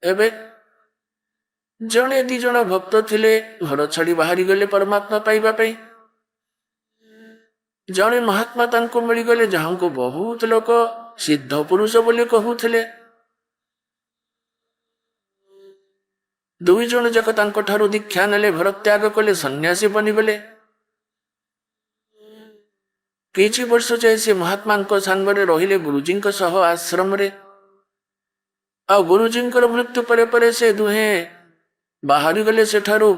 एबे जड़े दी जण भक्त थिले घर छाड़ी बाहरी गले परमात्मा पाइबा पाई। जड़े महात्मा तांको मिलगले जहां को बहुत लोक सिद्ध पुरुष बोली कहूथिले। दुई जण जाक तांको ठारू दीक्षा नेले, घर त्याग कले, सन्यासी बनिगले। किछि वर्ष जाए से महात्मा सांगरे रहिले गुरुजी सह आश्रम रे। आ गुरुजी मृत्यु परे परे से दुहे बाहरी गले सेठारू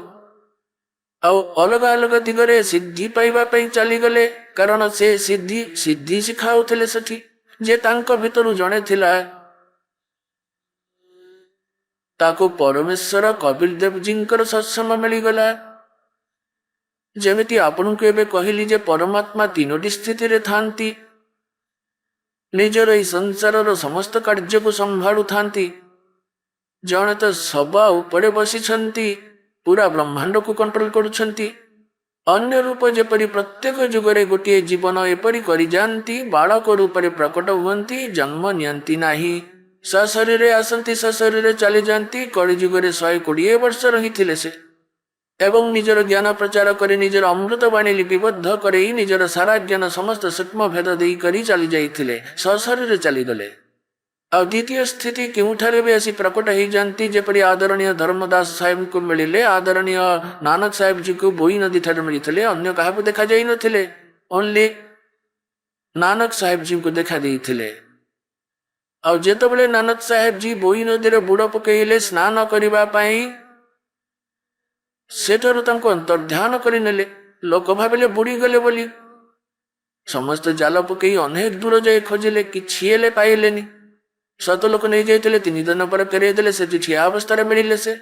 अलग अलग दिगरे सिद्धि पाइबा पई चली गले। कारण से सिद्धि सिद्धि शिखाउथिले सेठी जे तांको भितरु जणे थिला ताको परमेश्वर कपिल देव जींकर सत्संग मिलीगला। जेमिति आपनकु एबे कहली जे परमात्मा तीनोटी स्थिति रे थांती, निजर ई संसारर समस्त कार्य को संभाळु थांती। जणे तो सभा उपरे बसिछंती, पूरा ब्रह्मांड को कंट्रोल करुछंती। अन्य रूप जेपरि प्रत्येक जुगरे गोटे जीवन एपरि करि जानती, बालक रूप रे प्रकट हुअंती, जन्म नियंती नाही, सशरीरे आसंती सशरीरे चली जानती। कलि जुगरे 120 वर्ष रहिथिले से एवं निजर ज्ञान प्रचार करे, निजर अमृत बाणी लिपिबद्ध करे, निजर सारा ज्ञान समस्त सूक्ष्म भेद देई करी चली जाइथिले, सशरीरे चली गले। आ द्वितीय स्थिति केउठारे भी आसी प्रकट ही जानती, जेपरि आदरणीय धर्मदास साहेब को मिलिले, आदरणीय नानक साहेब जी को बोई नदी ठारे मिलिथिले, अन्य काहाकू देखा जाई नथिले, ओनली नानक साहेब जी को देखा देइथिले। आ जेतबेले नानक साहेब जी बोई नदी रे बुड़ पकेइले स्नान करिबा पई, सेठारु तांको अंतर्ध्यान करि नेले। लोक भाबिले बुड़ी गले बोली, समस्त जाल पकई अनेक दूर जाए खोजिले, किछि हेले पाइलेनी। सत लोक नहीं जाइथिले, 3 दिन पर फेरई देले, से ठिया अवस्था मिलिले से।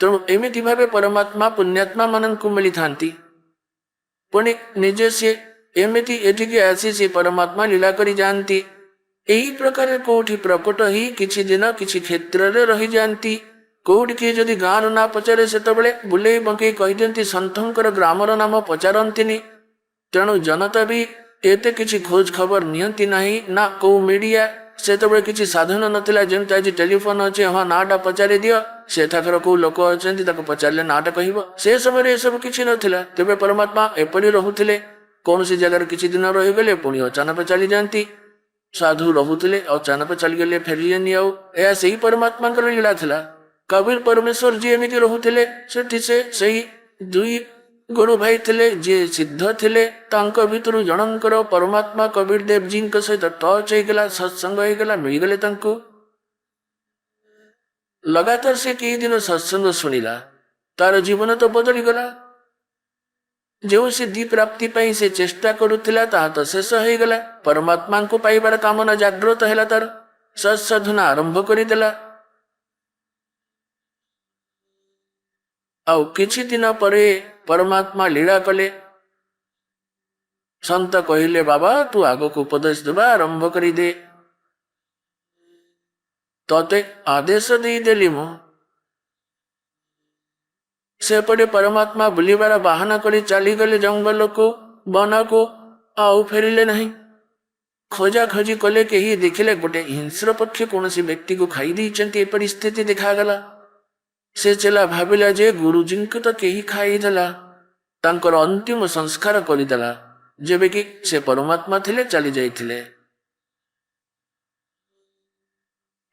तेणु एमिति भावे परमात्मा पुण्यात्मा माननकु मिली थांती। पुणी निजे से एमिति एठिके आसी से परमात्मा लीला करी जानती। एही प्रकार कोठी प्रकट ही किछि दिन किछि क्षेत्र रे रही जानती। कोठी किए जदि गाँव ना पचारे सेतबेले बुलेई बंकेई कहि दियंती, सन्थंकर ग्रामर नाम पचारंतिनी। तेणु जनता भी एते किछि खोज खबर नियंती नाही, ना को मीडिया सेतबेले किछि साधन नथिला। जेमति आज टेलीफोन अछि, हां नाटा पचारि दियो, सेठाकर को लोक अछंती ताको पचारले नाटा कहिबो। से समय ए सब किछि नथिला। तेबे परमात्मा एपरि रहुथिले, कोनसी जगह किछि दिन रहि गेले पुणी अचानक चली जानती। साधु रहुथिले, अचानक चली गेले, फेरियनी आउ ए सेही परमात्मांकर लीला थिला। कबीर परमेश्वर जी एमिति रहुथिले, सेठी से सही दुई गुरु भाई थिले जे सिद्ध थिले, तांको भितरु जनंकर परमात्मा कबीर देव जी सहित टच हो गला, सत्संग हो गला, मिल गले तांको। लगातार से कई दिन सत्संग सुनिला, तार जीवन तो बदली गला। जो सिद्धि प्राप्ति पाई से चेष्टा करुथिला ता तो शेष हो गला। परमात्मा को पाइबार कामना जागृत हैला, तार सत्साधना आरंभ करिदेला। आउ किछि दिन परे परमात्मा लीला कले। संत कहिले, बाबा तू आगो को उपदेश देवा आरंभ करी दे। तते आदेश दे देली मु। सेपटे परमात्मा बुलिबार बाहाना करी चली गले जंगल को, वन को, आउ फेरिले नहीं। खोजा खोजी कले, केही देखिले गोटे हिंस्र पक्षी कौनसी व्यक्ति को खाई देइचंती। ए परिस्थिति देखागला। से चला भाविला जे गुरुजी को तो केही खाईदेला, तांकर अंतिम संस्कार करिदेला, जेबे कि से परमात्मा थिले चली जाइथिले।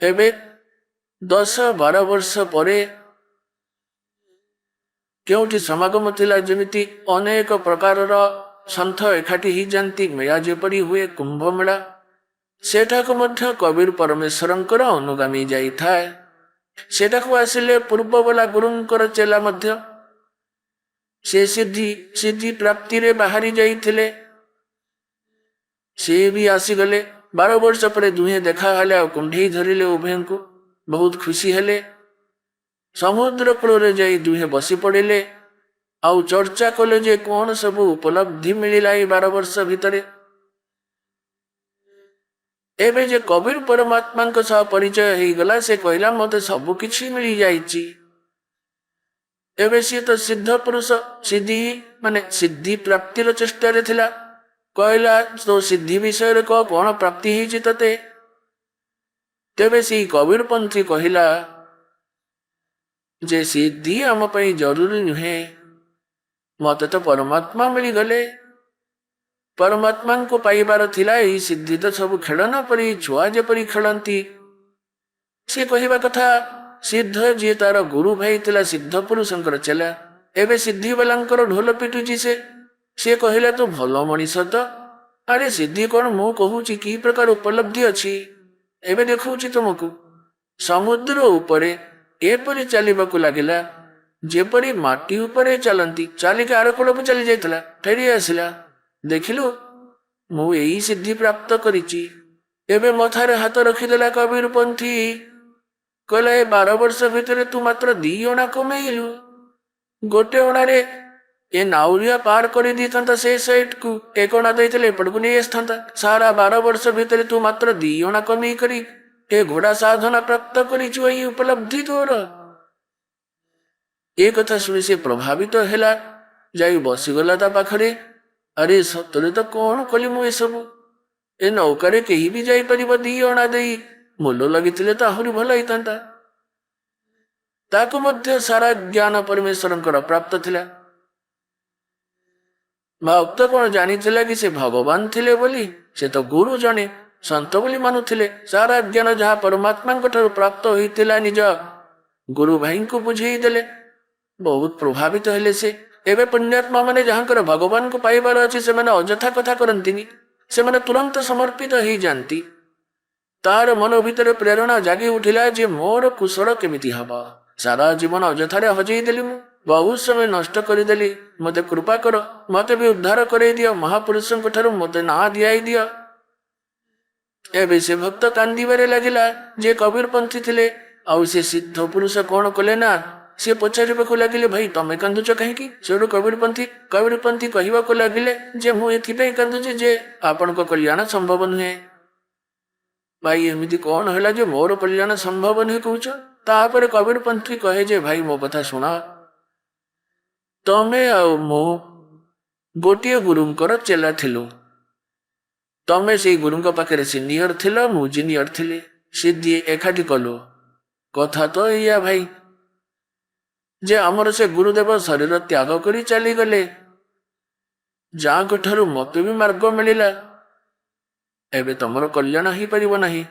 एबे 10-12 वर्ष परे केउठी समागम थिला, जेमिति अनेक प्रकारर संथ एकाठी ही जानती। मेला जेपरि हुए कुंभ मेला, सेठाको मध्य कबीर परमेश्वरंकर अनुगामी जाइथाए। सेठाको आसिले पूर्व वाला गुरुंकर चेला मध्य, से सिद्धि प्राप्ति रे बाहरी जाइथिले। से भी आसीगले। 12 वर्ष पर दुहे देखा हेले, आ कुंढेई धरिले उभय को। बहुत खुशी हेले। समुद्र कूल जाई दुहे बसी पड़िले, आउ चर्चा कले जे कौन सब उपलब्धि मिलिला 12 वर्ष भितरे। एबे जे कबीर परमात्मा को सह परिचय हो गला, से कहला मते सब किछि मिली जाइछि। एबे सी तो सिद्ध पुरुष, सिद्धि माने सिद्धि प्राप्तिर चेष्टा रे थिला। कहला तो सिद्धि विषय रे कौन प्राप्ति हिछि तते। तेबे सी कबीर पंथी कहला, ଯେ ସିଦ୍ଧି ଆମ ପାଇଁ ଜରୁରୀ ନୁହେଁ। ମତେ ତ ପରମାତ୍ମା ମିଳିଗଲେ। ପରମାତ୍ମାଙ୍କୁ ପାଇବାର ଥିଲା, ଏଇ ସିଦ୍ଧି ତ ସବୁ ଖେଳନା ପରି, ଛୁଆ ଯେପରି ଖେଳନ୍ତି। ସେ କହିବା କଥା, ସିଦ୍ଧ ଯିଏ ତାର ଗୁରୁ ଭାଇ ଥିଲା, ସିଦ୍ଧ ପୁରୁଷଙ୍କର ଚେଲା, ଏବେ ସିଦ୍ଧିବାଲାଙ୍କର ଢୋଲ ପିଟୁଛି। ସେ କହିଲା, ତୁ ଭଲ ମଣିଷ ତ। ଆରେ ସିଦ୍ଧି କଣ ମୁଁ କହୁଛି, କି ପ୍ରକାର ଉପଲବ୍ଧି ଅଛି ଏବେ ଦେଖଉଛି ତୁମକୁ। ସମୁଦ୍ର ଉପରେ ଏପରି ଚାଲିବାକୁ ଲାଗିଲା ଯେପରି ମାଟି ଉପରେ ଚାଲନ୍ତି। ଚାଲିକି ଆର କୂଳକୁ ଚାଲି ଯାଇଥିଲା, ଫେରି ଆସିଲା। ଦେଖିଲୁ, ମୁଁ ଏଇ ସିଦ୍ଧି ପ୍ରାପ୍ତ କରିଛି। ଏବେ ମଥାରେ ହାତ ରଖିଦେଲା କବିର ପନ୍ଥୀ। କହିଲା, ଏ 12 ବର୍ଷ ଭିତରେ ତୁ ମାତ୍ର 2 ଅଣା କମେଇଲୁ। ଗୋଟେ ଅଣାରେ ଏ ନାଉରିଆ ପାର କରିଦେଇଥାନ୍ତା ସେ ସାଇଡକୁ, 1 ଅଣା ଦେଇଥିଲେ ଏପଟକୁ ନେଇ ଆସିଥାନ୍ତା। ସାରା 12 ବର୍ଷ ଭିତରେ ତୁ ମାତ୍ର 2 ଅଣା କମେଇ କରି ଏ ଘୋଡା ସାଧନା ପ୍ରାପ୍ତ କରିଛୁ। ଏଇ ଉପଲବ୍ଧି ତୋର। ଏ କଥା ଶୁଣି ସେ ପ୍ରଭାବିତ ହେଲା, ଯାଇ ବସିଗଲା ତା ପାଖରେ। ଆରେ ସତରେ ତ, କଣ କଲି ମୁଁ ଏସବୁ? ଏ ନୌକାରେ କେହି ବି ଯାଇପାରିବ 2 ଅଣା ଦେଇ। ମୂଲ ଲାଗିଥିଲେ ତ ଆହୁରି ଭଲ ହେଇଥାନ୍ତା। ତାକୁ ମଧ୍ୟ ସାରା ଜ୍ଞାନ ପରମେଶ୍ୱରଙ୍କର ପ୍ରାପ୍ତ ଥିଲା। ଭକ୍ତ କଣ ଜାଣିଥିଲା କି ସେ ଭଗବାନ ଥିଲେ ବୋଲି? ସେ ତ ଗୁରୁ ଜଣେ, ସନ୍ତ ବୋଲି ମାନୁଥିଲେ। ସାରା ଜ୍ଞାନ ଯାହା ପରମାତ୍ମାଙ୍କ ଠାରୁ ପ୍ରାପ୍ତ ହୋଇଥିଲା ନିଜ ଗୁରୁ ଭାଇଙ୍କୁ ବୁଝେଇ ଦେଲେ। ବହୁତ ପ୍ରଭାବିତ ହେଲେ ସେ। ଏବେ ପୁଣ୍ୟାତ୍ମା ମାନେ ଯାହାଙ୍କର ଭଗବାନଙ୍କୁ ପାଇବାର ଅଛି, ସେମାନେ ଅଯଥା କଥା କରନ୍ତିନି। ସେମାନେ ତୁରନ୍ତ ସମର୍ପିତ ହେଇଯାଆନ୍ତି। ତାର ମନ ଭିତରେ ପ୍ରେରଣା ଜାଗି ଉଠିଲା ଯେ ମୋର କୁଶଳ କେମିତି ହବ। ସାରା ଜୀବନ ଅଯଥାରେ ହଜେଇ ଦେଲି, ମୁଁ ବହୁତ ସମୟ ନଷ୍ଟ କରିଦେଲି। ମତେ କୃପା କର, ମତେ ବି ଉଦ୍ଧାର କରେଇ ଦିଅ। ମହାପୁରୁଷଙ୍କ ଠାରୁ ମତେ ନାଁ ଦିଆଇ ଦିଅ। ଏବେ ସେ ଭକ୍ତ କାନ୍ଦିବାରେ ଲାଗିଲା, ଯେ କବିର ପନ୍ଥୀ ଥିଲେ। ଆଉ ସେ ସିଦ୍ଧ ପୁରୁଷ କଣ କଲେ ନା, ସେ ପଚାରିବାକୁ ଲାଗିଲେ, ଭାଇ ତମେ କାନ୍ଦୁଛ କାହିଁକି? ସେଠୁ କବିର ପନ୍ଥୀ କହିବାକୁ ଲାଗିଲେ ଯେ ମୁଁ ଏଥିପାଇଁ କାନ୍ଦୁଛି ଯେ ଆପଣଙ୍କ କଲ୍ୟାଣ ସମ୍ଭବ ନୁହେଁ। ଭାଇ ଏମିତି କଣ ହେଲା ଯେ ମୋର କଲ୍ୟାଣ ସମ୍ଭବ ନୁହେଁ କହୁଛ? ତାପରେ କବିର ପନ୍ଥୀ କହେ ଯେ, ଭାଇ ମୋ କଥା ଶୁଣ। ତମେ ଆଉ ମୁଁ ଗୋଟିଏ ଗୁରୁଙ୍କର ଚେଲା ଥିଲୁ। ତମେ ସେଇ ଗୁରୁଙ୍କ ପାଖରେ ସିନିୟର ଥିଲ, ମୁଁ ଜୁନିୟର ଥିଲି। ସିଦ୍ଧି ଏକାଠି କଲୁ। କଥା ତ ଏଇଆ ଭାଇ, ଯେ ଆମର ସେ ଗୁରୁଦେବ ଶରୀର ତ୍ୟାଗ କରି ଚାଲିଗଲେ, ଯାହାଙ୍କ ଠାରୁ ମତେ ବି ମାର୍ଗ ମିଳିଲା। ଏବେ ତମର କଲ୍ୟାଣ ହେଇପାରିବ ନାହିଁ।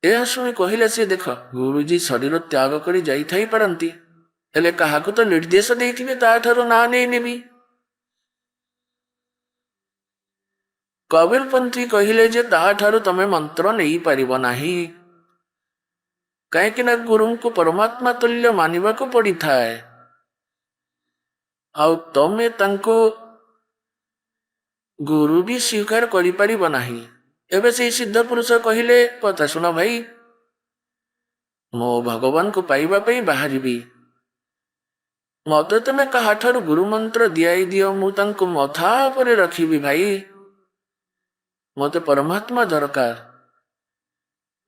ଏହା ଶୁଣି କହିଲା ସେ, ଦେଖ, ଗୁରୁଜୀ ଶରୀର ତ୍ୟାଗ କରି ଯାଇଥାଇ ପାରନ୍ତି, ହେଲେ କାହାକୁ ତ ନିର୍ଦ୍ଦେଶ ଦେଇଥିବେ ତାଠାରୁ ନାଁ ନେଇ ନେବି। କବିର ପନ୍ଥୀ କହିଲେ ଯେ ତାହାଠାରୁ ତମେ ମନ୍ତ୍ର ନେଇପାରିବ ନାହିଁ, କାହିଁକି ନା ଗୁରୁଙ୍କୁ ପରମାତ୍ମା ତୁଲ୍ୟ ମାନିବାକୁ ପଡିଥାଏ। ଆଉ ତମେ ତାଙ୍କୁ ଗୁରୁ ବି ସ୍ୱୀକାର କରିପାରିବ ନାହିଁ। ଏବେ ସେଇ ସିଦ୍ଧ ପୁରୁଷ କହିଲେ, କଥା ଶୁଣ ଭାଇ, ମୁଁ ଭଗବାନଙ୍କୁ ପାଇବା ପାଇଁ ବାହାରିବି। ମତେ ତମେ କାହାଠାରୁ ଗୁରୁ ମନ୍ତ୍ର ଦିଆଇ ଦିଅ, ମୁଁ ତାଙ୍କୁ ମଥା ଉପରେ ରଖିବି। ଭାଇ ମତେ ପରମାତ୍ମା ଦରକାର।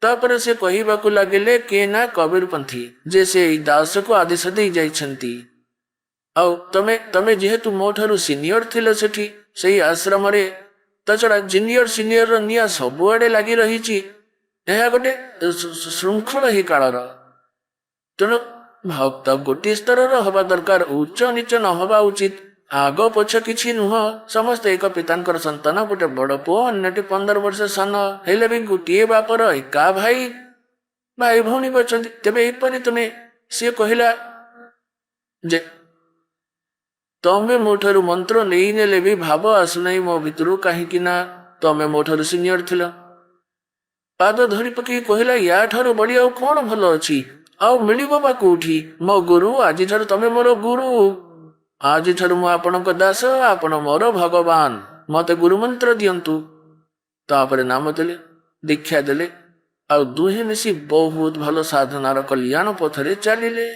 ତାପରେ ସେ କହିବାକୁ ଲାଗିଲେ, କିଏ ନା କବିର ପନ୍ଥୀ, ଯେ ସେ ଦାସକୁ ଆଦେଶ ଦେଇ ଯାଇଛନ୍ତି। ଆଉ ତମେ ଯେହେତୁ ମୋ ଠାରୁ ସିନିୟର ଥିଲ ସେଠି ସେଇ ଆଶ୍ରମରେ, ତା ଛଡା ଜୁନିୟର ସିନିୟର ନିଆଁ ସବୁଆଡେ ଲାଗି ରହିଛି। ଏହା ଗୋଟେ ଶୃଙ୍ଖଳ ହିଁ କାଳର। ତେଣୁ ଭକ୍ତ ଗୋଟିଏ ସ୍ତରର ହବା ଦରକାର, ଉଚ୍ଚ ନିଚ ନ ହବା ଉଚିତ। ଆଗ ପଛ କିଛି ନୁହଁ, ସମସ୍ତେ ଏକ ପିତାଙ୍କର ସନ୍ତାନ। ଗୋଟେ ବଡ ପୁଅ, ଅନ୍ୟଟି 15 ବର୍ଷ ସାନ, ହେଲେ ବି ଗୋଟିଏ ବାପର ଏକା ଭାଇ ଭଉଣୀ ଅଛନ୍ତି। ତେବେ ଏପରି ସିଏ କହିଲା ଯେ ତମେ ମୋ ଠାରୁ ମନ୍ତ୍ର ନେଇ ନେଲେ ବି ଭାବ ଆସୁନାହିଁ ମୋ ଭିତରୁ, କାହିଁକି ନା ତମେ ମୋ ଠାରୁ ସିନିୟର ଥିଲ। ପାଦ ଧରି ପକେଇ କହିଲା, ୟା ଠାରୁ ବଢି ଆଉ କଣ ଭଲ ଅଛି? ଆଉ ମିଳିବ ବା କୋଉଠି? ମୋ ଗୁରୁ, ଆଜିଠାରୁ ତମେ ମୋର ଗୁରୁ। ଆଜିଠାରୁ ମୁଁ ଆପଣଙ୍କ ଦାସ, ଆପଣ ମୋର ଭଗବାନ। ମତେ ଗୁରୁ ମନ୍ତ୍ର ଦିଅନ୍ତୁ। ତାପରେ ନାମ ଦେଲେ, ଦୀକ୍ଷା ଦେଲେ, ଆଉ ଦୁହେଁ ମିଶି ବହୁତ ଭଲ ସାଧନାର କଲ୍ୟାଣ ପଥରେ ଚାଲିଲେ।